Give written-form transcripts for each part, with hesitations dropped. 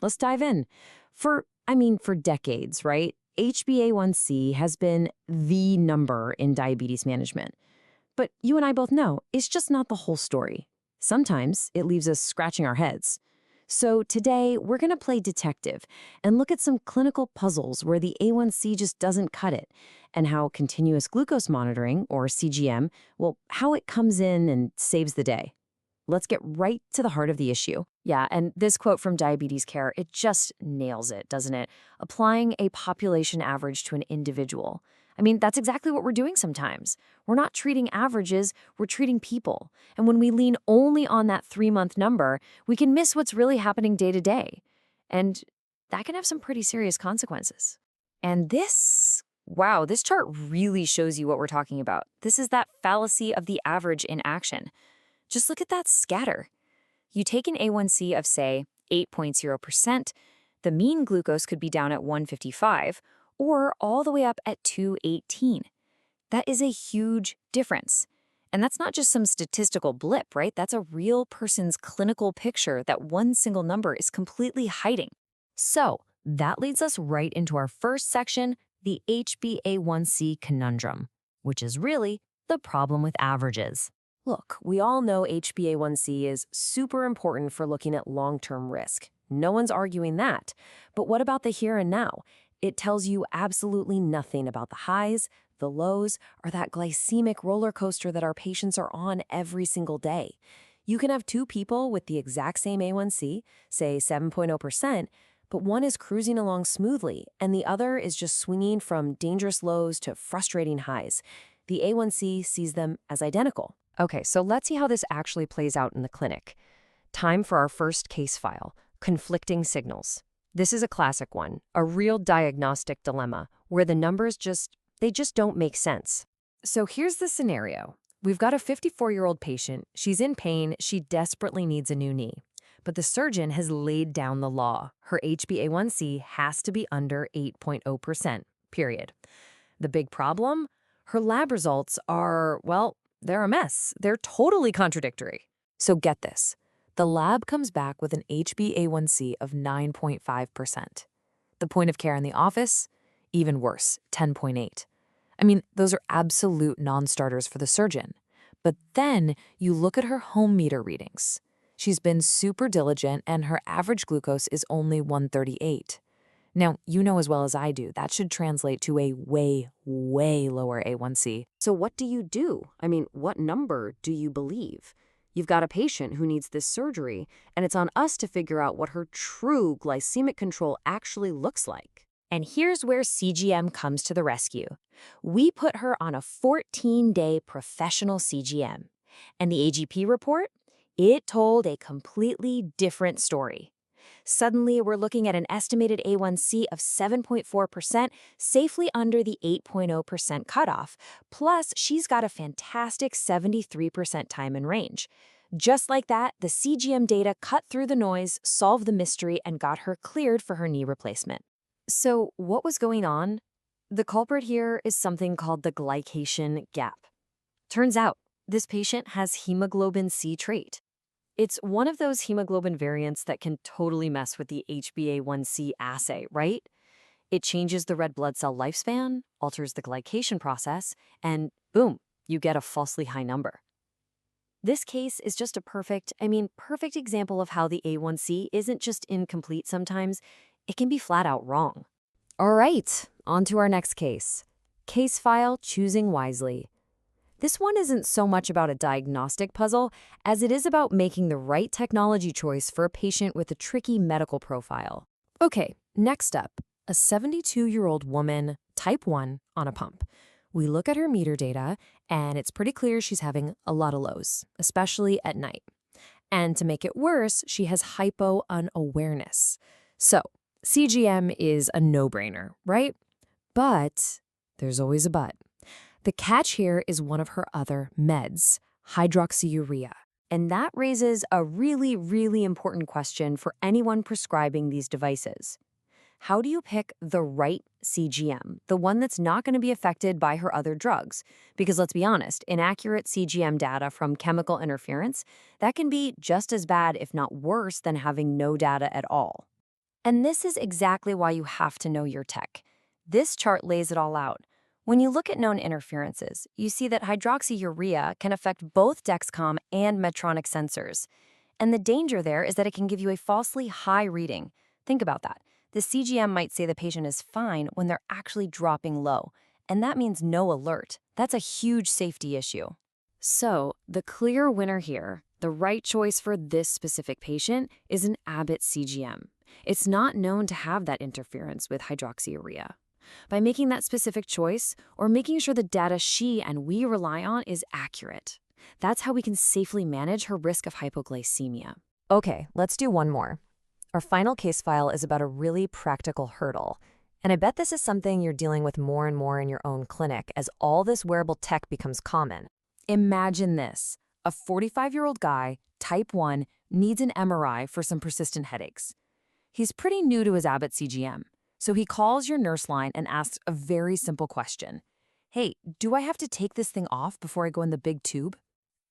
let's dive in. For decades, right? HbA1c has been the number in diabetes management. But you and I both know it's just not the whole story. Sometimes it leaves us scratching our heads. So today, we're going to play detective and look at some clinical puzzles where the A1C just doesn't cut it, and how continuous glucose monitoring, or CGM, well, how it comes in and saves the day. Let's get right to the heart of the issue. Yeah, and this quote from Diabetes Care, it just nails it, doesn't it? Applying a population average to an individual. I mean, that's exactly what we're doing sometimes. We're not treating averages, we're treating people. And when we lean only on that 3-month number, we can miss what's really happening day to day. And that can have some pretty serious consequences. And wow, this chart really shows you what we're talking about. This is that fallacy of the average in action. Just look at that scatter. You take an A1C of, say, 8.0%, the mean glucose could be down at 155, or all the way up at 218. That is a huge difference. And that's not just some statistical blip, right? That's a real person's clinical picture that one single number is completely hiding. So that leads us right into our first section, the HbA1c conundrum, which is really the problem with averages. Look, we all know HbA1c is super important for looking at long-term risk. No one's arguing that. But what about the here and now? It tells you absolutely nothing about the highs, the lows, or that glycemic roller coaster that our patients are on every single day. You can have two people with the exact same A1C, say 7.0%, but one is cruising along smoothly, and the other is just swinging from dangerous lows to frustrating highs. The A1C sees them as identical. Okay, so let's see how this actually plays out in the clinic. Time for our first case file, conflicting signals. This is a classic one, a real diagnostic dilemma, where the numbers just don't make sense. So here's the scenario. We've got a 54-year-old patient. She's in pain. She desperately needs a new knee. But the surgeon has laid down the law. Her HbA1c has to be under 8.0%, period. The big problem? Her lab results are, well, they're a mess. They're totally contradictory. So get this. The lab comes back with an HbA1c of 9.5%. The point of care in the office? Even worse, 10.8. I mean, those are absolute non-starters for the surgeon. But then you look at her home meter readings. She's been super diligent and her average glucose is only 138. Now, you know as well as I do, that should translate to a way, way lower A1C. So what do you do? What number do you believe? You've got a patient who needs this surgery, and it's on us to figure out what her true glycemic control actually looks like. And here's where CGM comes to the rescue. We put her on a 14-day professional CGM. And the AGP report? It told a completely different story. Suddenly, we're looking at an estimated A1C of 7.4%, safely under the 8.0% cutoff. Plus, she's got a fantastic 73% time in range. Just like that, the CGM data cut through the noise, solved the mystery, and got her cleared for her knee replacement. So, what was going on? The culprit here is something called the glycation gap. Turns out, this patient has hemoglobin C trait. It's one of those hemoglobin variants that can totally mess with the HbA1c assay, right? It changes the red blood cell lifespan, alters the glycation process, and boom, you get a falsely high number. This case is just a perfect example of how the A1C isn't just incomplete sometimes, it can be flat out wrong. All right, on to our next case. Case file choosing wisely. This one isn't so much about a diagnostic puzzle as it is about making the right technology choice for a patient with a tricky medical profile. Okay, next up, a 72-year-old woman, type 1, on a pump. We look at her meter data, and it's pretty clear she's having a lot of lows, especially at night. And to make it worse, she has hypo-unawareness. So, CGM is a no-brainer, right? But there's always a but. The catch here is one of her other meds, hydroxyurea. And that raises a really, really important question for anyone prescribing these devices. How do you pick the right CGM, the one that's not going to be affected by her other drugs? Because let's be honest, inaccurate CGM data from chemical interference, that can be just as bad, if not worse, than having no data at all. And this is exactly why you have to know your tech. This chart lays it all out. When you look at known interferences, you see that hydroxyurea can affect both Dexcom and Medtronic sensors. And the danger there is that it can give you a falsely high reading. Think about that. The CGM might say the patient is fine when they're actually dropping low, and that means no alert. That's a huge safety issue. So, the clear winner here, the right choice for this specific patient, is an Abbott CGM. It's not known to have that interference with hydroxyurea. By making that specific choice, or making sure the data she and we rely on is accurate, that's how we can safely manage her risk of hypoglycemia. Okay, let's do one more. Our final case file is about a really practical hurdle. And I bet this is something you're dealing with more and more in your own clinic as all this wearable tech becomes common. Imagine this. A 45-year-old guy, type 1, needs an MRI for some persistent headaches. He's pretty new to his Abbott CGM, so he calls your nurse line and asks a very simple question. Hey, do I have to take this thing off before I go in the big tube?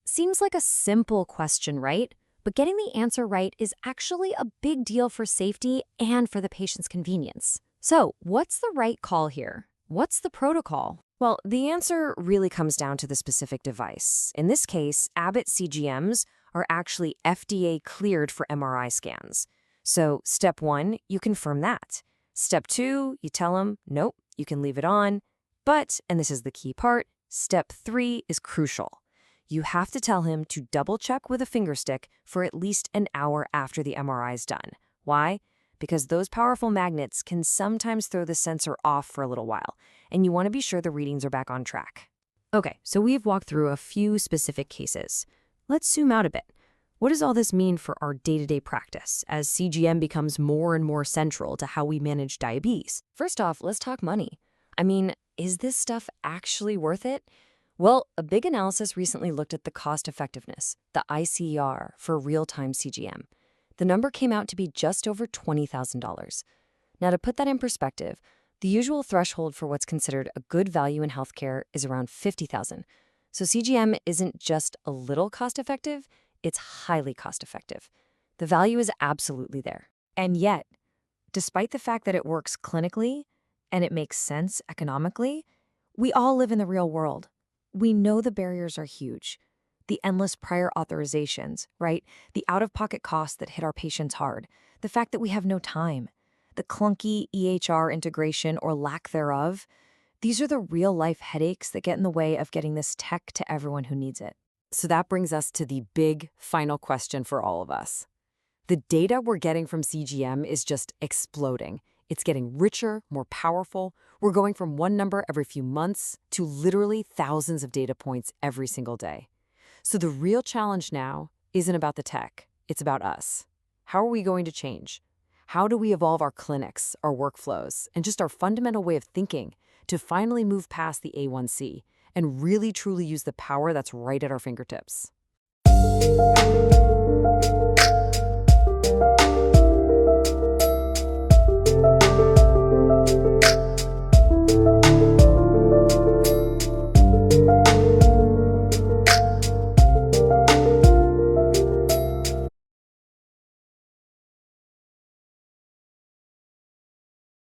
Seems like a simple question, right? But getting the answer right is actually a big deal for safety and for the patient's convenience. So, what's the right call here? What's the protocol? Well, the answer really comes down to the specific device. In this case, Abbott CGMs are actually FDA cleared for MRI scans. So, step 1, you confirm that. Step 2, you tell them, nope, you can leave it on. But, and this is the key part, step 3 is crucial. You have to tell him to double-check with a finger stick for at least an hour after the MRI is done. Why? Because those powerful magnets can sometimes throw the sensor off for a little while, and you want to be sure the readings are back on track. Okay, so we've walked through a few specific cases. Let's zoom out a bit. What does all this mean for our day-to-day practice as CGM becomes more and more central to how we manage diabetes? First off, let's talk money. I mean, is this stuff actually worth it? Well, a big analysis recently looked at the cost effectiveness, the ICER, for real-time CGM. The number came out to be just over $20,000. Now, to put that in perspective, the usual threshold for what's considered a good value in healthcare is around $50,000. So CGM isn't just a little cost-effective, it's highly cost-effective. The value is absolutely there. And yet, despite the fact that it works clinically and it makes sense economically, we all live in the real world. We know the barriers are huge. The endless prior authorizations, right? The out-of-pocket costs that hit our patients hard. The fact that we have no time. The clunky EHR integration or lack thereof. These are the real-life headaches that get in the way of getting this tech to everyone who needs it. So that brings us to the big final question for all of us. The data we're getting from CGM is just exploding. It's getting richer, more powerful. We're going from one number every few months to literally thousands of data points every single day. So the real challenge now isn't about the tech, it's about us. How are we going to change? How do we evolve our clinics, our workflows, and just our fundamental way of thinking to finally move past the A1C and really truly use the power that's right at our fingertips?